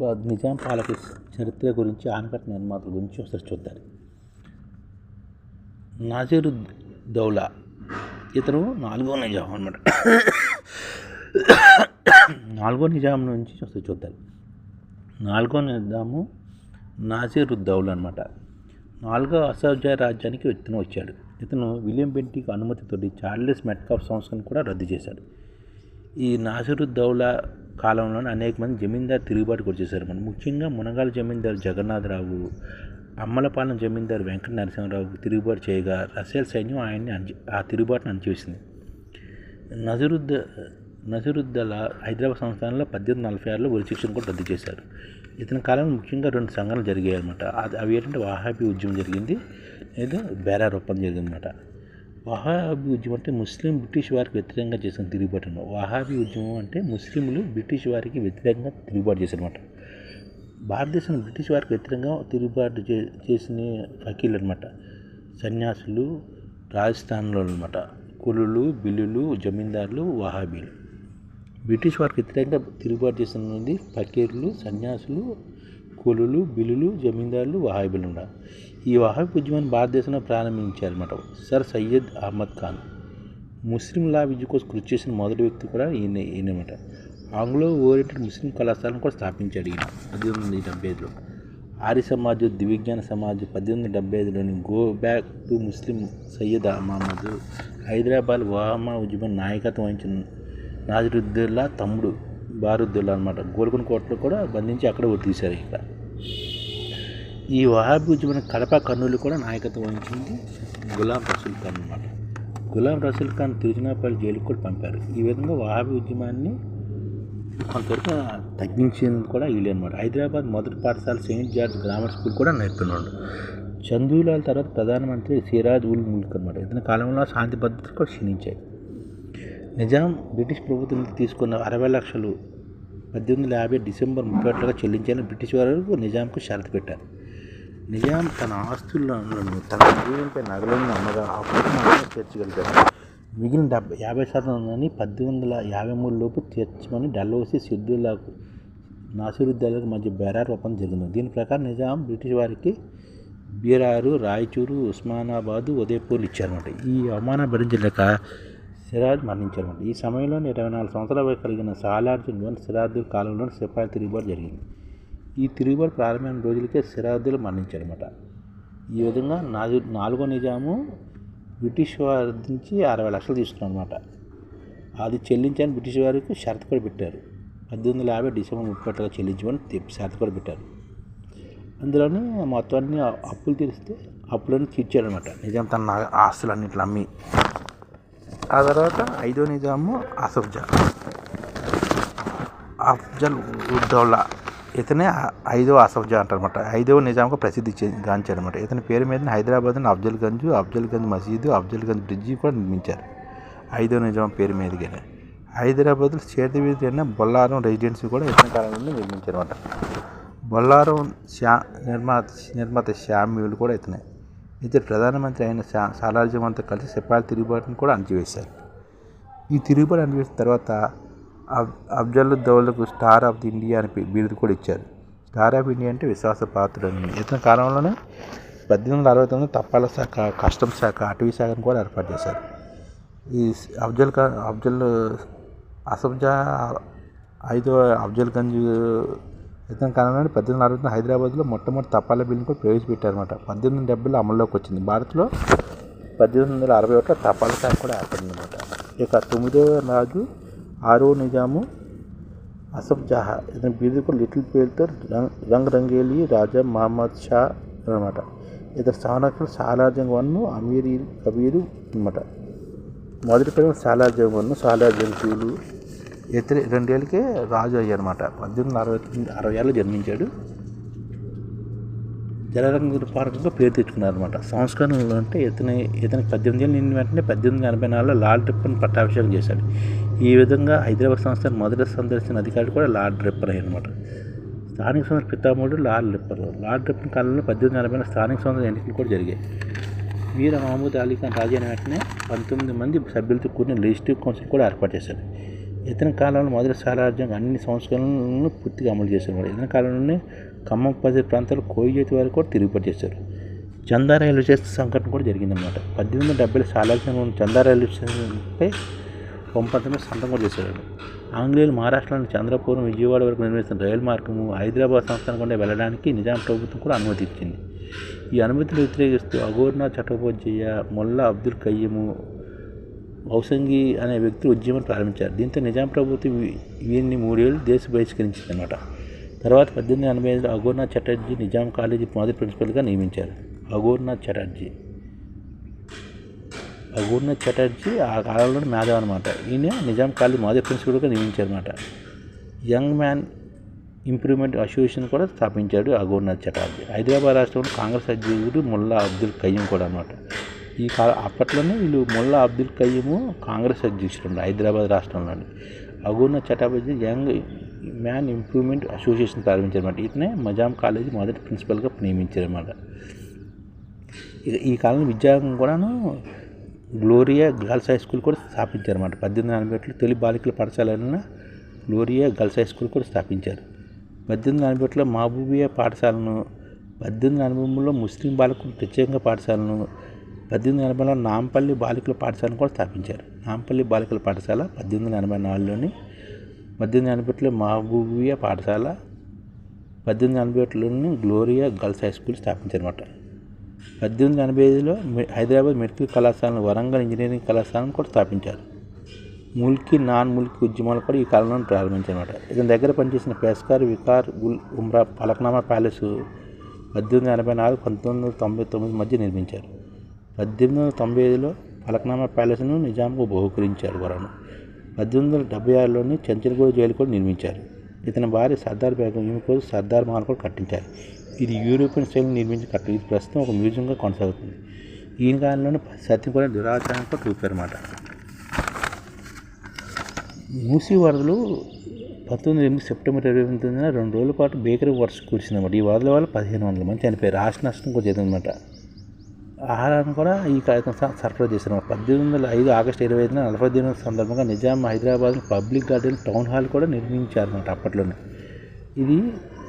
హైదరాబాద్ నిజాం పాలక చరిత్ర గురించి, ఆనకట్ట నిర్మాతల గురించి ఒకసారి చూద్దాం. నాసిరుద్దౌలా ఇతను 4వ నిజాం అన్నమాట. 4వ నిజాం నుంచి ఒకసారి చూద్దాం. 4వ నిజాము నాసిరుద్దౌలా అన్నమాట. 4వ అసఫ్జా రాజ్యానికి ఇతను వచ్చాడు. ఇతను విలియం బెంటిక్ అనుమతితో చార్లెస్ మెట్కాఫ్ సంస్థను కూడా రద్దు చేశాడు. ఈ నాసిరుద్దౌలా కాలంలోనే అనేక మంది జమీందారు తిరుగుబాటుకు వచ్చేసారు. ముఖ్యంగా మునగాల జమీందారు జగన్నాథరావు, అమ్మలపాలెం జమీందారు వెంకట నరసింహరావు తిరుగుబాటు చేయగా రసేల్ సైన్యం ఆయన్ని ఆ తిరుగుబాటును అణచివేసింది. నసిరుద్దౌలా హైదరాబాద్ సంస్థానంలో 1846లో ఉరిశిక్షను కూడా రద్దు చేశారు. ఇతని కాలంలో ముఖ్యంగా 2 సంఘటనలు జరిగాయి అన్నమాట. అవి ఏంటంటే వహాబీ ఉద్యమం జరిగింది, లేదా బేరార్ ఒప్పందం జరిగిందన్నమాట. వహాబీ ఉద్యమం అంటే ముస్లిం బ్రిటిష్ వారికి వ్యతిరేకంగా చేసిన తిరుగుబాటు. వహాబీ ఉద్యమం అంటే ముస్లింలు బ్రిటిష్ వారికి వ్యతిరేకంగా తిరుగుబాటు చేశారన్నమాట. భారతదేశంలో బ్రిటిష్ వారికి వ్యతిరేకంగా తిరుగుబాటు చేసిన ఫకీర్లు అనమాట, సన్యాసులు, రాజస్థాన్లో అనమాట, కులులు, బిల్లులు, జమీందారులు, వహాబీలు. బ్రిటిష్ వారికి వ్యతిరేకంగా తిరుగుబాటు చేసిన ఫకీర్లు, సన్యాసులు, కులులు, బిల్లులు, జమీందారులు, వహాబీలు ఉన్నారు. ఈ వహాబీ ఉద్యమాన్ని భారతదేశంలో ప్రారంభించారన్నమాట సర్ సయ్యద్ అహ్మద్ ఖాన్. ముస్లిం లా విద్య కోసం కృషి చేసిన మొదటి వ్యక్తి కూడా ఈయనమాట. ఆంగ్లో ఓరియంటెడ్ ముస్లిం కళాశాలను కూడా స్థాపించాడు ఈయన 1875లో. ఆర్య సమాజ్, దివ్యజ్ఞాన సమాజ్ 1875లోని go back to Muslim Syed Mohammed Hyderabad Wahabi ఉద్యమం నాయకత్వం వహించిన నాసిరుద్దౌలా తమ్ముడు బారుద్దౌలా అనమాట. గోల్కొండ కోటలో కూడా బంధించి అక్కడ తీశారు. ఇక్కడ ఈ వహాబీ ఉద్యమం కడప, కర్నూలు కూడా నాయకత్వం వహించింది గులాం రసూల్ ఖాన్ అనమాట. గులాం రసూల్ ఖాన్ తిరుచినాపల్లి జైలుకు కూడా పంపారు. ఈ విధంగా వహాబీ ఉద్యమాన్ని కొంతవరకు తగ్గించింది కూడా వీళ్ళు అనమాట. హైదరాబాద్ మొదటి పాఠశాల సెయింట్ జార్జ్ గ్రామర్ స్కూల్ కూడా నేర్పుతున్నాడు. చందూలాల్ తర్వాత ప్రధానమంత్రి సిరాజ్ ఉల్ ముల్క్ అనమాట. ఇతని కాలంలో శాంతి భద్రతలు కూడా క్షీణించాయి. నిజాం బ్రిటిష్ ప్రభుత్వం నుంచి తీసుకున్న 60 లక్షలు 1850 డిసెంబర్ 31 చెల్లించాలని బ్రిటిష్ వారు నిజాంకు షరతు పెట్టారు. నిజాం తన ఆస్తులను, తన జీవనంపై నగలను అమ్మగా చేర్చగలిగారు. మిగిలిన 50% 1853 లోపు తీర్చమని డల్హౌసీ నాసిరుద్దౌలాకు మధ్య బేరార్ ఒప్పందం జరిగింది. దీని ప్రకారం నిజాం బ్రిటిష్ వారికి బీరారు, రాయచూరు, ఉస్మానాబాదు, ఉదయపూర్లు ఇచ్చారన్నమాట. ఈ అవమానం భరించలేక సిరాజ్ మరణించారన్నమాట. ఈ సమయంలో 24 సంవత్సరాల వయసు కలిగిన సాలార్జంగ్ సిరాజుద్దౌలా కాలంలో సిపాయి తిరుగుబాటు జరిగింది. ఈ తిరుగుబాటు ప్రారంభమైన రోజులకే సిరాజుద్దౌలా మరణించారన్నమాట. ఈ విధంగా 4వ నిజాము బ్రిటిష్ వారి నుంచి 60 లక్షలు తీసుకున్నారు అనమాట. అది చెల్లించని బ్రిటిష్ వారికి షరతు కూడా పెట్టారు. 1850 డిసెంబర్ 31 చెల్లించమని షరతు కూడా పెట్టారు. అందులోనే మొత్తాన్ని అప్పులు తీరిస్తే అప్పులన్నీ తీర్చాడనమాట నిజాం తన ఆస్తులన్నింటిని అమ్మి. ఆ తర్వాత 5వ నిజాము అఫ్జల్ ఉద్దౌలా. ఇతనే 5వ అసఫ్జా అంటారన్నమాట. 5వ నిజాంకు ప్రసిద్ధి గాంచారన్నమాట. ఇతని పేరు మీద హైదరాబాద్లో అఫ్జల్గంజ్ మసీదు, అఫ్జల్గంజ్ బ్రిడ్జి కూడా నిర్మించారు 5వ నిజాం పేరు మీదుగానే. హైదరాబాద్లో చేతివీధి బొల్లారం రెసిడెన్సీ కూడా ఇతని కాలంలో నిర్మించారన్నమాట. బొల్లారం నిర్మాత శామ్యూల్ కూడా ఇతనే. ఇతను ప్రధానమంత్రి అయిన సాలార్జంగ్ అంతా కలిసి సిపాయిల తిరుగుబాటును కూడా అణచివేశారు. ఈ తిరుగుబాటు అణచివేసిన తర్వాత అఫ్జలుద్దౌలాకు స్టార్ ఆఫ్ ది ఇండియా అని బిరుదు కూడా ఇచ్చారు. స్టార్ ఆఫ్ ఇండియా అంటే విశ్వాసపాత్రుడు. ఇతని కాలంలోనే 1869 తపాలా శాఖ, కస్టమ్స్ శాఖ, అటవీ శాఖను కూడా ఏర్పాటు చేశారు. ఈ అసఫ్జా 5వ అఫ్జల్గంజ్ ఇతని కాలంలో 1860 హైదరాబాద్లో మొట్టమొదటి తపాలా బిల్లును కూడా ప్రవేశపెట్టారన్నమాట. 1870లో అమల్లోకి వచ్చింది. భారత్లో 1861 తపాలా శాఖ కూడా ఏర్పడింది అనమాట. ఇక 9వ రాజు 6వ నిజాము అసఫ్ జహా. ఇతని బిరుదు కూడా లిటిల్ పేరుతో రంగేలి రాజా మహమ్మద్ షా అనమాట. ఇతని స్థానకులు సాలార్జంగ్ 1, అమీర్ కబీరు అనమాట. మొదటి పేరు సాలార్జంగ్ 1, సాలార్జంగ్ 2. ఇతని 2 ఏళ్ళకే రాజు అయ్యారన్నమాట. 1860 జన్మించాడు. జలరంగ పార్కుగా పేరు తెచ్చుకున్నారన్నమాట. సంస్కరణలు అంటే ఇతనికి 18 ఏళ్ళు నిండిన వెంటనే 1884లో లార్డ్ రిప్పన్ పట్టాభిషేకం చేశాడు. ఈ విధంగా హైదరాబాద్ సంస్థను మొదటి సందర్శించిన అధికారి కూడా లార్డ్ రిప్పన్ అయ్యారన్నమాట. స్థానిక సంస్థల పితామహుడు లార్డ్ రిప్పన్ కాలంలో 1840లో స్థానిక సంస్థల ఎన్నికలు కూడా జరిగాయి. మీర్ మహమూద్ అలీ ఖాన్ రాజు అయిన వెంటనే 19 మంది సభ్యులతో కూడిన లెజిస్లేటివ్ కౌన్సిల్ కూడా ఏర్పాటు చేశారు. ఇతని కాలంలో మొదటి సామ్రాజ్యం అన్ని సంస్కరణలను పూర్తిగా అమలు చేశారు. ఇతని కాలంలోనే ఖమ్మం పరిసర ప్రాంతాలు కోయిజేతి వారు కూడా తిరుగుబాటు చేశారు. చందా రైల్వే స్టేషన్ సంఘటన కూడా జరిగిందన్నమాట. 1870 సాలార్జంగ్ చందా రైల్వే స్టేషన్పై ఒప్పందమే సంతకం కూడా చేశారు. ఆంగ్లేయులు మహారాష్ట్రలోని చంద్రపురం, విజయవాడ వరకు నిర్మిస్తున్న రైలు మార్గము హైదరాబాద్ సంస్థానం గుండా వెళ్ళడానికి నిజాం ప్రభుత్వం కూడా అనుమతి ఇచ్చింది. ఈ అనుమతిని వ్యతిరేకిస్తూ అఘోర్నాథ్ చట్టోపాధ్యాయ, మొల్లా అబ్దుల్ కయ్యము, ఔసంగి అనే వ్యక్తులు ఉద్యమం ప్రారంభించారు. దీంతో నిజాం ప్రభుత్వం వీరిని 3 ఏళ్ళు దేశ బహిష్కరించింది అన్నమాట. తర్వాత 1885లో అఘోర్నాథ్ చటర్జీ నిజాం కాలేజీ మొదటి ప్రిన్సిపల్గా నియమించారు. అఘోర్నాథ్ చటర్జీ ఆ కాలంలో మేధావి అనమాట. ఈయన నిజాం కాలేజీ మొదటి ప్రిన్సిపల్గా నియమించారన్నమాట. యంగ్ మ్యాన్ ఇంప్రూవ్మెంట్ అసోసియేషన్ కూడా స్థాపించాడు అఘోర్నాథ్ చటర్జీ. హైదరాబాద్ రాష్ట్రంలో కాంగ్రెస్ అధ్యక్షుడు మొల్లా అబ్దుల్ కయ్యం కూడా అన్నమాట. అప్పట్లోనే వీళ్ళు మొల్లా అబ్దుల్ కయ్యము కాంగ్రెస్ అధ్యక్షుడు హైదరాబాద్ రాష్ట్రంలోని. Aghornath Chatterjee young man improvement association ప్రారంభించారన్నమాట. ఇతనే నిజాం కాలేజీ మొదటి ప్రిన్సిపల్గా నియమించారన్నమాట. ఈ కాలంలో విద్యారంగం కూడాను గ్లోరియా గర్ల్స్ హై స్కూల్ కూడా స్థాపించారన్నమాట. 1841లో తొలి బాలికల పాఠశాలైన గ్లోరియా గర్ల్స్ హై స్కూల్ కూడా స్థాపించారు. 1841లో మహబూబియా పాఠశాలను, 1843లో ముస్లిం బాలికలకు ప్రత్యేకంగా పాఠశాలను, 1880లో నాంపల్లి బాలికల పాఠశాలను కూడా స్థాపించారు. నాంపల్లి బాలికల పాఠశాల 1884లోని, 1881లో మహబూబియా పాఠశాల, 1881లోని గ్లోరియా గర్ల్స్ హై స్కూల్ స్థాపించారన్నమాట. 1885లో హైదరాబాద్ మెడికల్ కళాశాలను, వరంగల్ ఇంజనీరింగ్ కళాశాలను కూడా స్థాపించారు. ముల్కీ నాన్ ముల్కీ ఉద్యమాలు కూడా ఈ కాలంలో ప్రారంభించారన్నమాట. ఇతని దగ్గర పనిచేసిన పేస్కార్ వికార్ ఉల్ ఉమ్రా ఫలక్నామా ప్యాలెస్ 1884-1999 మధ్య నిర్మించారు. 1895లో ఫలక్నామా ప్యాలెస్ను నిజాంకు బహుకరించారు వరను. 1876లోని చంచల్గూడ జైలు కూడా నిర్మించారు. ఇతని భార్య సర్దార్ బేగం ఈమె కోసం సర్దార్ మహల్ కూడా కట్టించారు. ఇది యూరోపియన్ శైలిని నిర్మించి కట్టారు. ఇది ప్రస్తుతం ఒక మ్యూజియంగా కొనసాగుతుంది. ఈయన కాలంలోనే సత్యం కూడా దురాచారం కూడా చూపారన్నమాట. మూసీ వరదలు 1908 సెప్టెంబర్ 29న 2 రోజుల పాటు భీకర వర్షం కురిసిందన్నమాట. ఈ వరదల వల్ల 1500 మంది చనిపోయారు. రాష్ట్ర నష్టం కూడా జరిగిందన్నమాట. ఆహారాన్ని కూడా ఈ కార్యక్రమం సరఫరా చేశారు. 1805 ఆగస్టు 25న 40వ దినం సందర్భంగా నిజాం హైదరాబాద్లో పబ్లిక్ గార్డెన్ టౌన్ హాల్ కూడా నిర్మించారన్నమాట. అప్పట్లోనే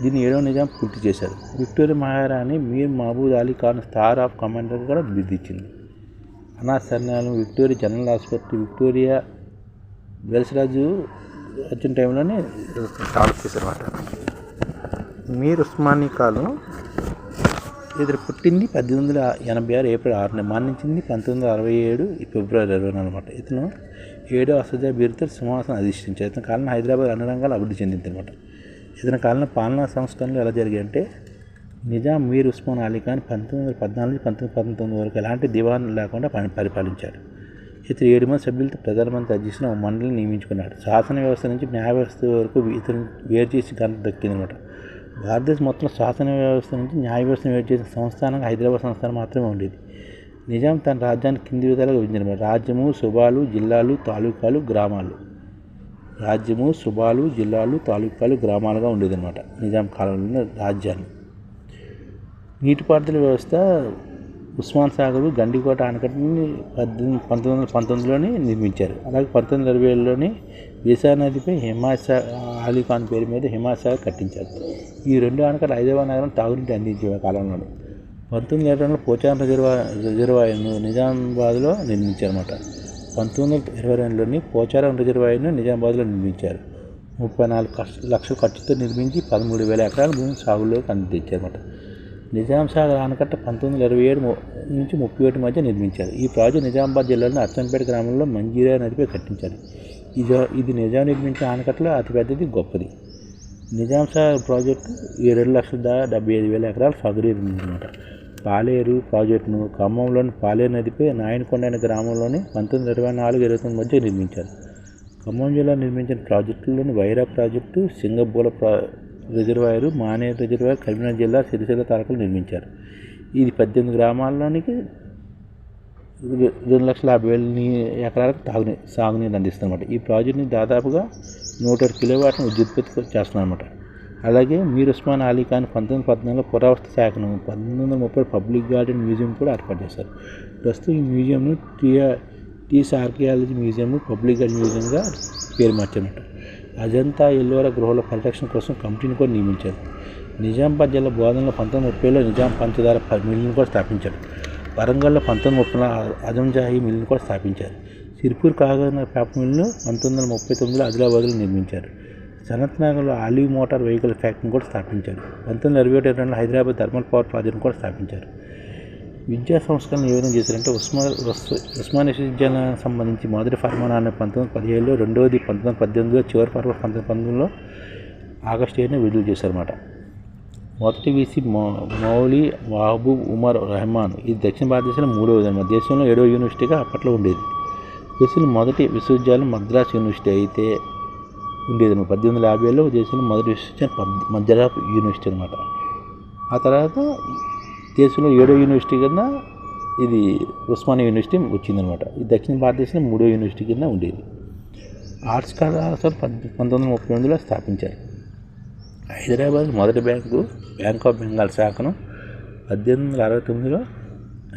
దీన్ని 7వ నిజాం పూర్తి చేశారు. విక్టోరియా మహారాణి Mir Mahboob Ali Khan star of commander కూడా బిరుదిచ్చింది. అనాథ శరణాలయం, Victoria general hospital, Victoria Wales రాజు వచ్చిన టైంలోనే డెవలప్ చేశారన్నమాట. మీర్ ఉస్మానీ కాలం ఇతడు పుట్టింది 1886 ఏప్రిల్ 6న, మరణించింది 1967 ఫిబ్రవరి 24 అనమాట. ఇతను 7వ అసజా బిరుదుతో సింహాసనం అధిష్ఠించారు. ఇతని కాలంలో హైదరాబాద్ అన్ని రంగాలు అభివృద్ధి చెందింది అనమాట. ఇతని కాలంలో పాలనా సంస్కరణలు ఎలా జరిగాయంటే, నిజాం మీర్ ఉస్మాన్ అలీ ఖాన్ 1914-1919 వరకు ఎలాంటి దివాన్ లేకుండా పరిపాలించాడు. ఇతను 7 మంది సభ్యులతో ప్రధానమంత్రి అధ్యక్షున ఒక మండలిని నియమించుకున్నాడు. శాసన వ్యవస్థ నుంచి న్యాయ వ్యవస్థ వరకు ఇతను వేరు చేసి ఘనత దక్కిందనమాట. భారతదేశం మొత్తం శాసన వ్యవస్థ నుంచి న్యాయ వ్యవస్థను వేరు చేసిన సంస్థానంగా హైదరాబాద్ సంస్థానం మాత్రమే ఉండేది. నిజాం తన రాజ్యాన్ని కింది విధాలుగా విభజించారు. రాజ్యము, సుబాలు, జిల్లాలు, తాలూకాలు, గ్రామాలు. రాజ్యము, సుబాలు, జిల్లాలు, తాలూకాలు, గ్రామాలుగా ఉండేదన్నమాట నిజాం కాలంలో రాజ్యాన్ని. నీటిపారుదల వ్యవస్థ ఉస్మాన్ సాగర్, గండికోట ఆనకట్టని 1919లోనే నిర్మించారు. అలాగే 1927లోని వేసా నదిపై హిమాయత్ అలీ ఖాన్ పేరు మీద హిమాయత్ సాగర్ కట్టించారు. ఈ 2 ఆనకట్టలు హైదరాబాద్ నగరం తాగునీటి అందించే కాలంలోనే. 1922లో పోచారం రిజర్వాయర్ను నిజామాబాద్లో నిర్మించారన్నమాట. 1922లోని పోచారం రిజర్వాయర్ను నిజామాబాద్లో నిర్మించారు. 34 లక్షల ఖర్చుతో నిర్మించి 13,000 ఎకరాల భూమి సాగులోకి అందించారన్నమాట. నిజాం సాగర్ ఆనకట్ట 1927 నుంచి 37 మధ్య నిర్మించారు. ఈ ప్రాజెక్టు నిజామాబాద్ జిల్లాలోని అచ్చంపేట గ్రామంలో మంజీరా నదిపై కట్టించారు. ఇది నిజాం నిర్మించిన ఆనకట్టలో అతిపెద్దది, గొప్పది. నిజాం సాగర్ ప్రాజెక్టు 7,75,000 ఎకరాల సాగునీరు అన్నమాట. పాలేరు ప్రాజెక్టును ఖమ్మంలోని పాలేరు నదిపై నాయనకొండ అనే గ్రామంలోని 1924-29 మధ్య నిర్మించారు. ఖమ్మం జిల్లా నిర్మించిన ప్రాజెక్టుల్లోని వైరా ప్రాజెక్టు, సింగబూల రిజర్వాయరు, మానేరు రిజర్వాయర్ కరీంనగర్ జిల్లా సిరిసిల్ల తాలూకాలు నిర్మించారు. ఇది 18 గ్రామాల్లోనికి 2,50,000 ఎకరాలకు సాగునీరు అందిస్తుందన్నమాట. ఈ ప్రాజెక్టుని దాదాపుగా 107 కిలోవాట్లను విద్యుత్పత్తి చేస్తున్నారన్నమాట. అలాగే మీర్ ఉస్మాన్ అలీ ఖాన్ 1914లో పురావస్తు శాఖను, 1930 పబ్లిక్ గార్డెన్ మ్యూజియం కూడా ఏర్పాటు చేశారు. ప్రస్తుతం ఈ మ్యూజియంను British archaeology museum public garden మ్యూజియంగా పేరు మార్చారన్నమాట. అజంతా ఎల్లోరా గృహాల పరిరక్షణ కోసం కమిటీని కూడా నియమించారు. నిజామాబాద్ జిల్లా బోధనలో 1930లో నిజాం పంచదార మిల్లును కూడా స్థాపించారు. వరంగల్లో 1930లో అజంజాహీ మిల్లును కూడా స్థాపించారు. సిర్పూర్ కాగజ్ పేపర్ మిల్లును 1939లో ఆదిలాబాద్లో నిర్మించారు. సనత్ నగర్లో ఆలివ్ మోటార్ వెహికల్ ఫ్యాక్టరీని కూడా స్థాపించారు. 1921లో హైదరాబాద్ థర్మల్ పవర్ ప్రాజెక్టును కూడా స్థాపించారు. విద్యా సంస్కరణ ఏ విధంగా చేశారంటే ఉస్మానియా విశ్వవిద్యాలయానికి సంబంధించి మొదటి ఫర్మానాన్ని 1917లో, రెండవది 1918లో, చివరి ఫర్మాన్ 1919లో ఆగస్టు 7న విడుదల చేశారన్నమాట. మొదటి వీసీ మౌలి మహబూబ్ ఉమర్ రెహమాన్. ఇది దక్షిణ భారతదేశంలో 3వది అన్నమాట. దేశంలో 7వ యూనివర్సిటీగా అప్పట్లో ఉండేది. దేశంలో మొదటి విశ్వవిద్యాలయం మద్రాస్ యూనివర్సిటీ అయితే ఉండేది. 1850లో దేశంలో మొదటి విశ్వవిద్యాలయం మద్రాస్ యూనివర్సిటీ అనమాట. ఆ తర్వాత దేశంలో 7వ యూనివర్సిటీ కింద ఇది ఉస్మానియా యూనివర్సిటీ వచ్చిందనమాట. ఇది దక్షిణ భారతదేశంలో 3వ యూనివర్సిటీ కింద ఉండేది. ఆర్ట్స్ కళాశాల 1938లో స్థాపించారు. హైదరాబాద్ మొదటి బ్యాంక్ ఆఫ్ బెంగాల్ శాఖను 1869లో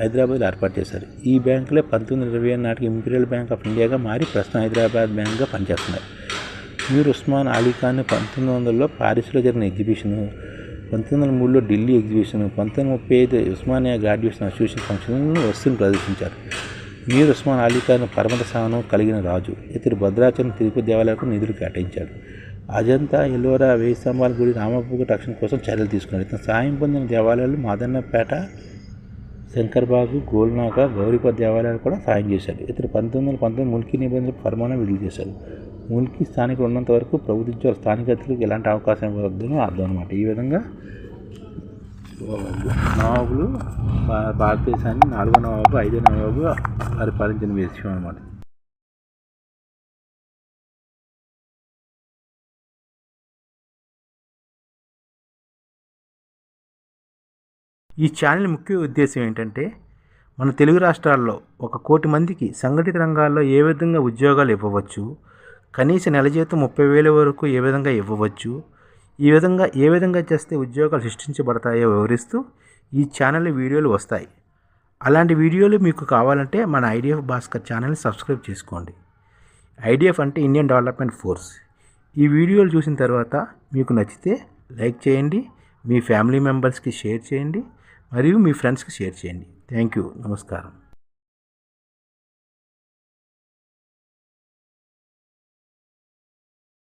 హైదరాబాద్లో ఏర్పాటు చేశారు. ఈ బ్యాంకులే 1920 నాటికి ఇంపీరియల్ బ్యాంక్ ఆఫ్ ఇండియాగా మారి ప్రస్తుతం హైదరాబాద్ బ్యాంక్గా పనిచేస్తున్నారు. మీర్ ఉస్మాన్ అలీ ఖాన్ 1900లో పారిస్లో జరిగిన ఎగ్జిబిషను, 1903లో Delhi exhibition, 1935 Osmania graduation association ఫంక్షన్లను వస్తువును ప్రదర్శించారు. మీర్ ఉస్మాన్ అలీ ఖాన్ పరమత సహనం కలిగిన రాజు. ఇతడు భద్రాచలం తిరుపతి దేవాలయాలకు నిధులు కేటాయించాడు. అజంతా ఎల్లోరా 1000 స్తంభాల గుడి రామప్ప రక్షణ కోసం చర్యలు తీసుకున్నాడు. ఇతను సాయం పొందిన దేవాలయాలు మాదన్నపేట, శంకర్బాగు, గోల్నాక, గౌరీపద్ దేవాలయాలు కూడా సాయం చేశాడు. ఇతడు 1919 ముల్కీ నిబంధనలు ఫర్మానం విడుదల చేశాడు. ముల్కీ స్థానికులు ఉన్నంత వరకు ప్రభుత్వం స్థానికతలకు ఎలాంటి అవకాశం ఇవ్వద్దని అర్థం అనమాట. ఈ విధంగా నవాబులు భారతదేశాన్ని 4వ నవాబు, 5వ నవాబు పరిపాలించిన విషయం అనమాట. ఈ ఛానల్ ముఖ్య ఉద్దేశం ఏంటంటే మన తెలుగు రాష్ట్రాల్లో 1 కోటి మందికి సంఘటిత రంగాల్లో ఏ విధంగా ఉద్యోగాలు ఇవ్వవచ్చు, కనీస నెల జీతం 30,000 వరకు ఏ విధంగా ఇవ్వవచ్చు, ఏ విధంగా చేస్తే ఉద్యోగాలు సృష్టించబడతాయో వివరిస్తూ ఈ ఛానల్ వీడియోలు వస్తాయి. అలాంటి వీడియోలు మీకు కావాలంటే మన ఐడిఎఫ్ భాస్కర్ ఛానల్ని సబ్స్క్రైబ్ చేసుకోండి. ఐడిఎఫ్ అంటే ఇండియన్ డెవలప్మెంట్ ఫోర్స్. ఈ వీడియోలు చూసిన తర్వాత మీకు నచ్చితే లైక్ చేయండి, మీ ఫ్యామిలీ మెంబర్స్కి షేర్ చేయండి, మరియు మీ ఫ్రెండ్స్కి షేర్ చేయండి. Thank you. నమస్కారం.